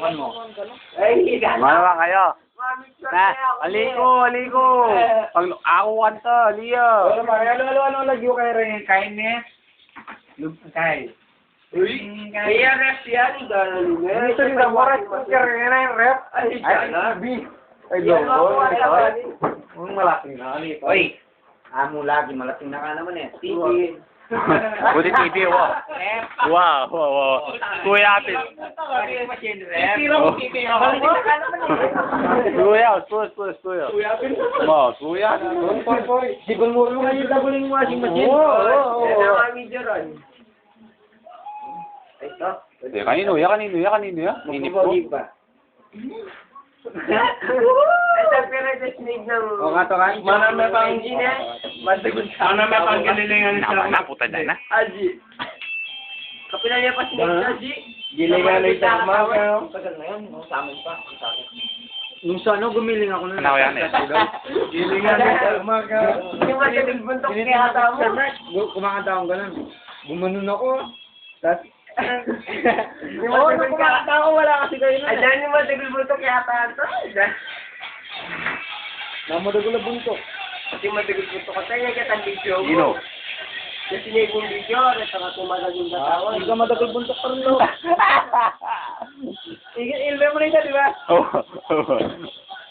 Pan mo. Ay, Mama kayo. Mamicture Na, kaya ako. aliko. Pag ako kanto, Leo. Ano lagyo kayo rin? Kain niya? Kain. Uy, kaya ref yan. Ganun nga. Ito rin ako rin. Kaya yung rep. Ay, sana. Ay, Yan ako, loko. ay, Ang malaking na. Uy, amo lagi, malating na ka naman eh. Sige. Buti TV, wow. Wow. Kuya Apis. Titira mo, titira mo. Malating na ka naman eh. Kuya, kuya. Mo, kuya. Sigol mo nga yung dabuling washing machine. Oo. Yan ang aming dyan. Ito. Kanino ya? Inip ko. Ito pero ito snake ng... O nga to kan? Manami pang gina. Matagun sa... Manami pang ginilingan Nama puta na. Aji. Kapilan niya pa snake sa Aji. Gilingan sa mga. Tagal na yun. Sa amin pa. Sa amin. Nung sa ano, gumiling ako na. Ano yan eh? Gilingan sa mga. Yung matagal buntok kaya ata mo. Kumakanta akong ganun. Gumanon ako. Tapos, Oo, nung kumakanta ako, wala kasi kayo nun. Ayan yung matagal buntok kaya ata ito. namadagol na buntok. Kasi matagal buntok ka tayo. Kaya ang video mo. Sino? Kasi niya yung video. Ito ka tumagal yung katawan. Hindi ka madagal buntok pa rin, no? Ilme mo na ito, di ba? Oh.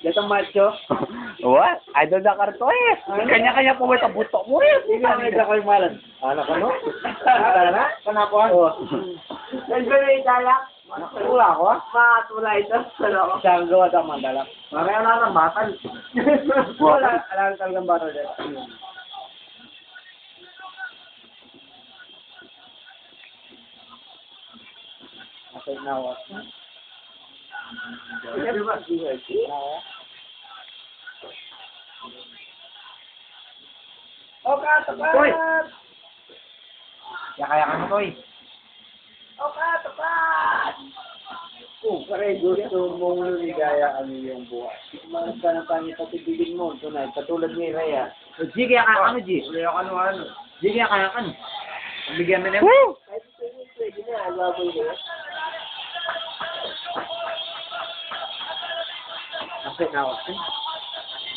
Gatang macho. What? Idol na karto eh. Kanya-kanya po ito butok mo eh. Hindi ka may kayo malan. Anak ka, no? Tara, panapuan. Oo. Nandun na yung dalak. Wala ako, ha? Makatula ito. Ano? Saan gawa sa mandala? Mamaya na ng batal. Wala, alam talagang batal din. Okay, now what? Okay, tapat! Kaya ka mo, Toy. Okay, tapat! Pare, gusto mong lumigaya ang iyong buhay. Malas ka ng pangit at ibigin mo, tunay, katulad ni Rhea. G, kaya kaya ka, G. Rhea ka ano. G, kaya kaya ka. Bigyan mo na yun. Kahit ito yung pwede na. Alabay na. Kasi na ako.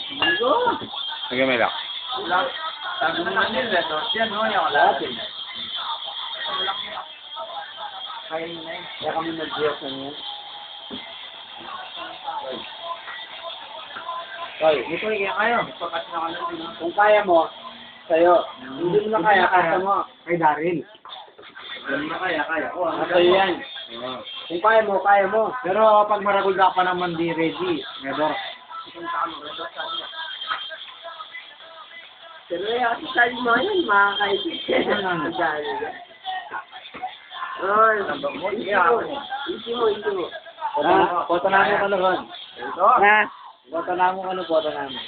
Hindi. Nagamela. Wala. Sabi mo na nila. Yan, no? Yung lahat eh. Kaya nyo na yun. Kaya kami nag-dress na yun. Toy, ito kaya kayo. Kung kaya mo, sa'yo. Hindi mo na kaya, kaya mo. Kay Daryl. Hindi na kaya. Sa'yo yan. Kung kaya mo, kaya mo. Pero pag maragulda pa naman di ready, medor. Pero kasi sabi mo yan, makakaisip. Ano? Isi mo. Foto na mo ano ron. Ito? Na? Foto na mo ano, foto na mo.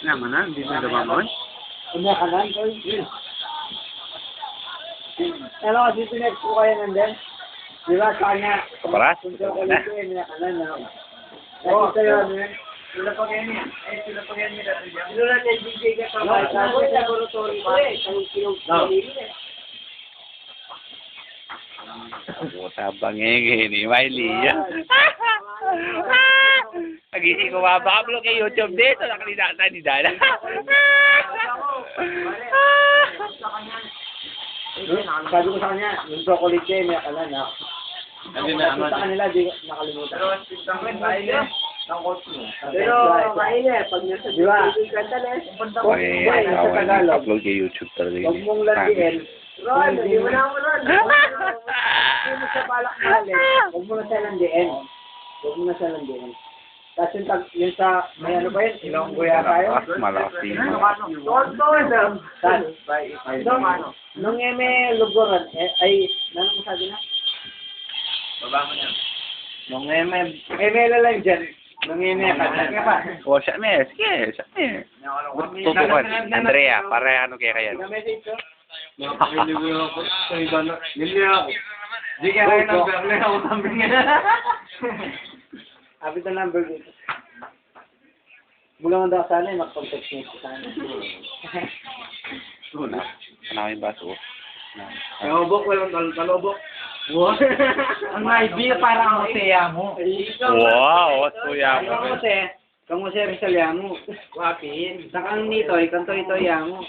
Naman na, hindi na naman. Unya ka na, Toy. Ano kasi sinext ko kayo nandun? Di ba sa kanya? Kaparas? Kung sa kulit ko yun, niya ka na, no? Kasi sa'yo, ano yun? Sila pa ganyan. Sila pa ganyan. Sila na DJ ka pa. No, Sabi sa laboratory pa. Ang pinong Puta bangenge ni Miley. Nagising ko mabablo kay YouTube dito. Nakalita ni Dana. Sabi ko sa kanya, yung chocolate kayo, niya ka na, na. Hindi na naman. Sa kanila, di nakalimutan. Pero kain eh, pag nasa Di ba? kanta na eh. Okay, upload kay YouTube talaga Huwag yun. mong landiin. Ron, hindi mo na ako Ron. Huwag mo sa balak mahalin. Huwag mo na siya landiin. Huwag mo na siya landiin. Tapos yung sa, may ano ba yun? Ilong guya tayo? Malakas din. Tonto na. Tapos, nung eme lugoran, ay, nanong mo sabi na? Baba mo niya. Nung eme lang dyan. Nung eme ka. O, siya me. Sige, siya me. Tutukan. Andrea, para ano kaya kaya. Na-message ko? Nakakiliwi ako sa iba na. Nili ako. Di kaya kayo ng berle ako sabi nga. Happy the number dito. Mula nga daw sana, mag-contact niya sa sana. Una. Ano yung baso? Kalobok, walang kalobok. Ang idea parang ang saya mo. Wow, what kuya mo. Kamu si Rizal Yamo. Wapin. Sakang nitoy, kanto-ito Yamo.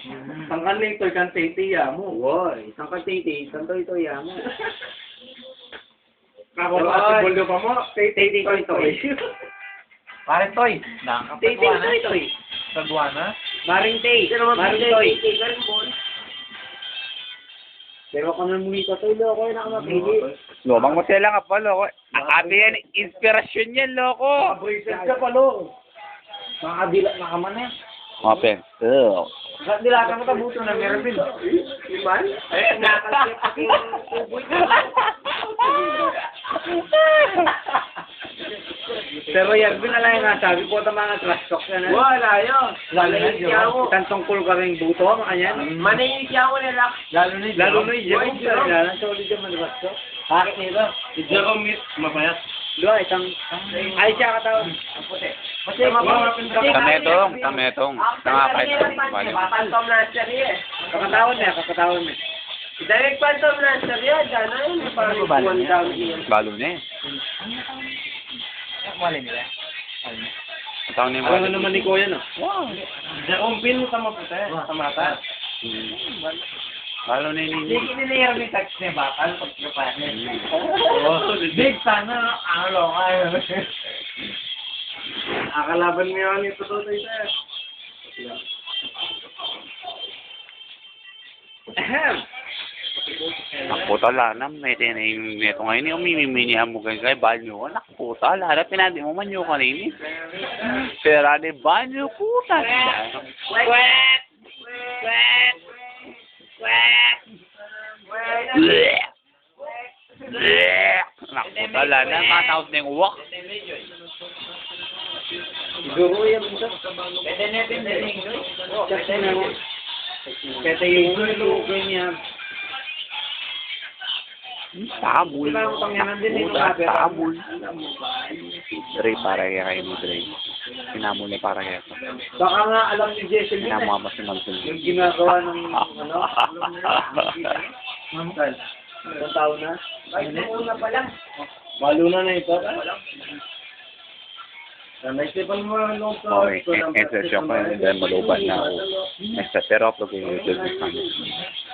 Tangkan nito, kan titi mo. Woy, isang kantiti, kanto-ito Yamo. Kako sa bolyo pa mo, Titi ko itoy. Pare Toy. Titi ko itoy. Sagwana. Maring Tay. Maring Toy. Pero kung namuli ko, Toy, loko yun ako mapili. Lumang motel lang ka pa, loko. Ate yan, inspirasyon yan, loko. Braces ka pa, lo. Makakadila na ka man eh. Mga pencil. Dilakan mo tabuto na meron din. Iman? Eh, nakakalip ako yung tuboy ko. Pero yan, binala yung nasabi po ito mga trash talk na. Wala yun. Lalo na yun. Tantongkol ka rin buto, mga yan. Manayisya ko nila. Lalo na yung Jerome. Lalo na solid yung mga trash talk. Bakit nito? Si Jerome Meat, mapayat. Dua, isang... Ay, siya katawag. Kasi, Tametong. Tanga kahit bali. Phantom Lancer eh. Kakatawan niya. Direct Phantom Lancer yan. Sana yun. Parang one down yun. Balo na eh. Mali nila. Ang tawag ni Alam Mali. naman ni Kuya, no? Jerome Pin sa maputi. Sa mata. Balo na yun. Hindi kinilihir may touch niya bakal pag kapanin. Oo. Big sana, ano lang kayo. Akalaban mo yun ito to tayo. Ahem. Nakuputa lanam. Ito ngayon. Umimiminihan mo kay banyo. Nakuputa lanam. Pinadi mo man yung kanini. Pero ano banyo puta. Nakuputa lanam. Matawag na yung uwak. Siguro yan ito. Pwede natin din. Kasi na mo. Pwede yung lugo niya. Tabul. Wala akong pangyanan din yung Puta, sabi. tabul. Dre, para kaya mo, Dre. Sinamo niya para kaya. Baka nga alam ni Jessel yun Sinamo eh. nga mas naman Yung ginagawa ng ano. Mamtal. Isang taon na. Una pa lang. Maluna na ito. Naisipan mo ang long Okay, ito siya ko yung maluban na ako. Pero upload ko yung YouTube channel.